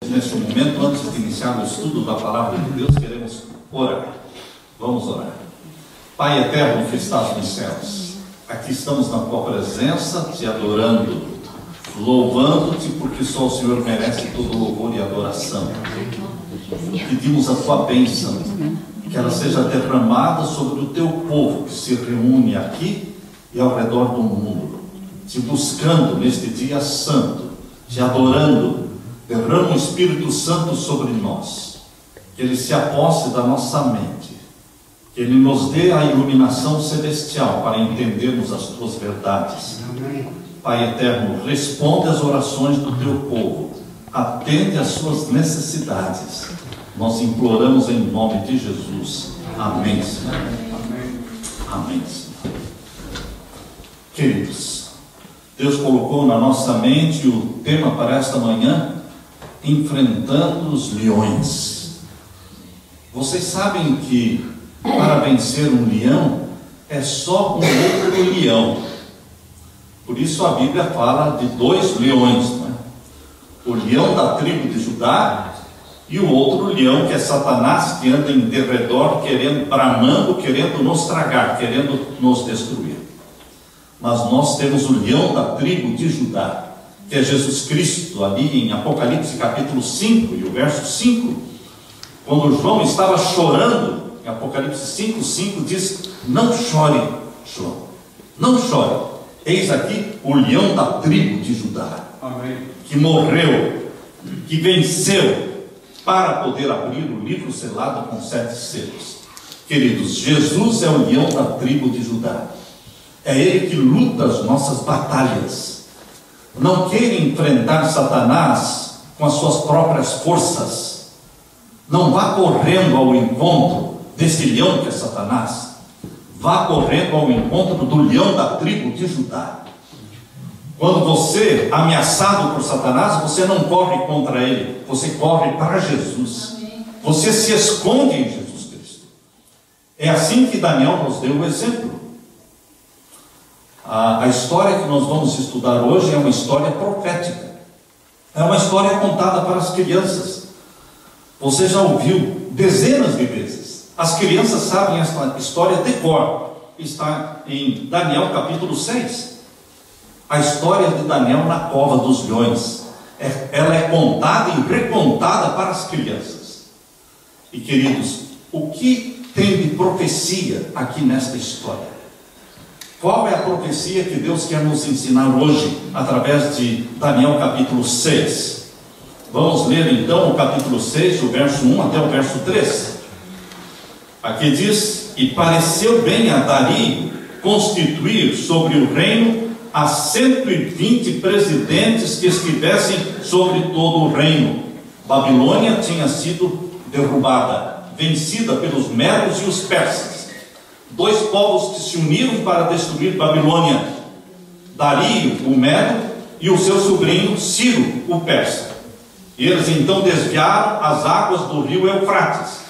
Neste momento, antes de iniciar o estudo da Palavra de Deus, queremos orar. Vamos orar. Pai eterno que estás nos céus, aqui estamos na tua presença, te adorando, louvando-te, porque só o Senhor merece todo louvor e adoração. Pedimos a tua bênção, que ela seja derramada sobre o teu povo que se reúne aqui e ao redor do mundo, te buscando neste dia santo, te adorando. Derrama o Espírito Santo sobre nós, que Ele se aposse da nossa mente, que Ele nos dê a iluminação celestial para entendermos as tuas verdades. Pai eterno, responde às orações do teu povo, atende às suas necessidades. Nós imploramos em nome de Jesus. Amém, Senhor. Amém, Senhor. Queridos, Deus colocou na nossa mente o tema para esta manhã: enfrentando os leões. Vocês sabem que para vencer um leão é só um outro leão. Por isso a Bíblia fala de dois leões, não é? O leão da tribo de Judá e o outro leão que é Satanás, que anda em derredor bramando, querendo nos tragar, querendo nos destruir. Mas nós temos o leão da tribo de Judá, que é Jesus Cristo, ali em Apocalipse capítulo 5 e o verso 5, quando João estava chorando, em Apocalipse 5:5 diz: não chore, João, não chore, eis aqui o leão da tribo de Judá. Amém. Que morreu, que venceu, para poder abrir o livro selado com 7 selos. Queridos, Jesus é o leão da tribo de Judá, é Ele que luta as nossas batalhas. Não queira enfrentar Satanás com as suas próprias forças. Não vá correndo ao encontro desse leão que é Satanás. Vá correndo ao encontro do leão da tribo de Judá. Quando você, ameaçado por Satanás, você não corre contra ele, você corre para Jesus. Você se esconde em Jesus Cristo. É assim que Daniel nos deu o exemplo. A história que nós vamos estudar hoje é uma história profética. É uma história contada para as crianças. Você já ouviu dezenas de vezes. As crianças sabem esta história de cor. Está em Daniel capítulo 6. A história de Daniel na cova dos leões. Ela é contada e recontada para as crianças. E queridos, o que tem de profecia aqui nesta história? Qual é a profecia que Deus quer nos ensinar hoje, através de Daniel capítulo 6? Vamos ler então o capítulo 6, o verso 1 até o verso 3. Aqui diz: e pareceu bem a Dario constituir sobre o reino a 120 presidentes que estivessem sobre todo o reino. Babilônia tinha sido derrubada, vencida pelos medos e os persas. 2 povos que se uniram para destruir Babilônia: Dario, o medo, e o seu sobrinho Ciro, o persa. E eles então desviaram as águas do rio Eufrates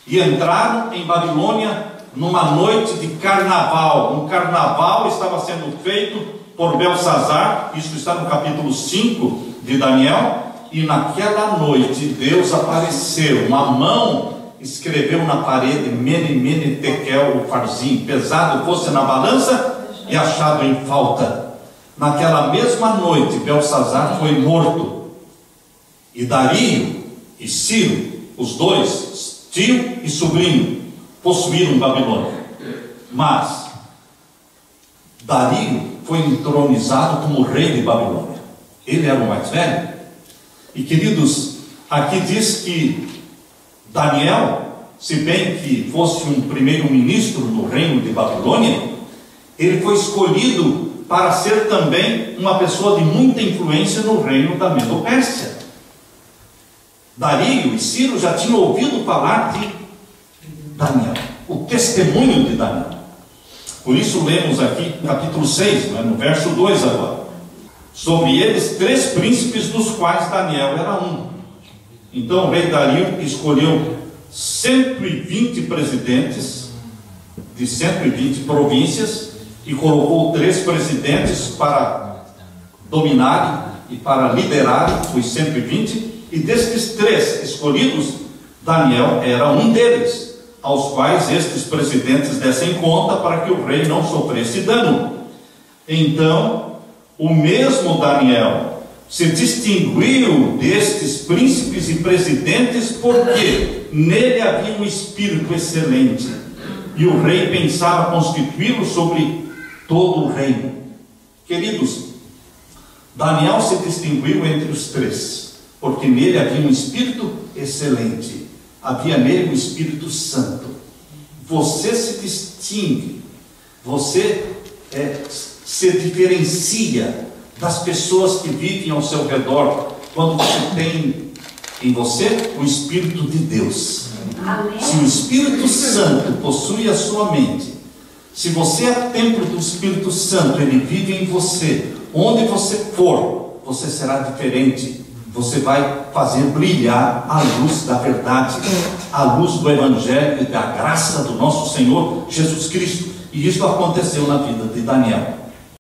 e entraram em Babilônia numa noite de carnaval. Um carnaval estava sendo feito por Belsazar. Isso está no capítulo 5 de Daniel. E naquela noite Deus apareceu, uma mão escreveu na parede: Mene, Mene, Tekel, Ufarsim, pesado fosse na balança e achado em falta. Naquela mesma noite Belsazar foi morto, e Dario e Ciro, os dois, tio e sobrinho, possuíram Babilônia. Mas Dario foi entronizado como rei de Babilônia. Ele era o mais velho. E queridos, aqui diz que Daniel, se bem que fosse um primeiro-ministro no reino de Babilônia, ele foi escolhido para ser também uma pessoa de muita influência no reino da Medo-Pérsia. Dario e Ciro já tinham ouvido falar de Daniel, o testemunho de Daniel. Por isso lemos aqui capítulo 6, no verso 2 agora. Sobre eles 3 príncipes, dos quais Daniel era um. Então o rei Dario escolheu 120 presidentes de 120 províncias e colocou 3 presidentes para dominarem e para liderarem os 120, E destes 3 escolhidos, Daniel era um deles, aos quais estes presidentes dessem conta para que o rei não sofresse dano. Então, o mesmo Daniel se distinguiu destes príncipes e presidentes porque nele havia um espírito excelente, e o rei pensava constituí-lo sobre todo o reino. Queridos, Daniel se distinguiu entre os 3, porque nele havia um espírito excelente, havia nele um Espírito Santo. Você se distingue, você se diferencia das pessoas que vivem ao seu redor, quando você tem em você o Espírito de Deus. Amém. Se o Espírito Santo possui a sua mente, se você é templo do Espírito Santo, ele vive em você, onde você for, você será diferente. Você vai fazer brilhar a luz da verdade, a luz do Evangelho e da graça do nosso Senhor Jesus Cristo. E isso aconteceu na vida de Daniel.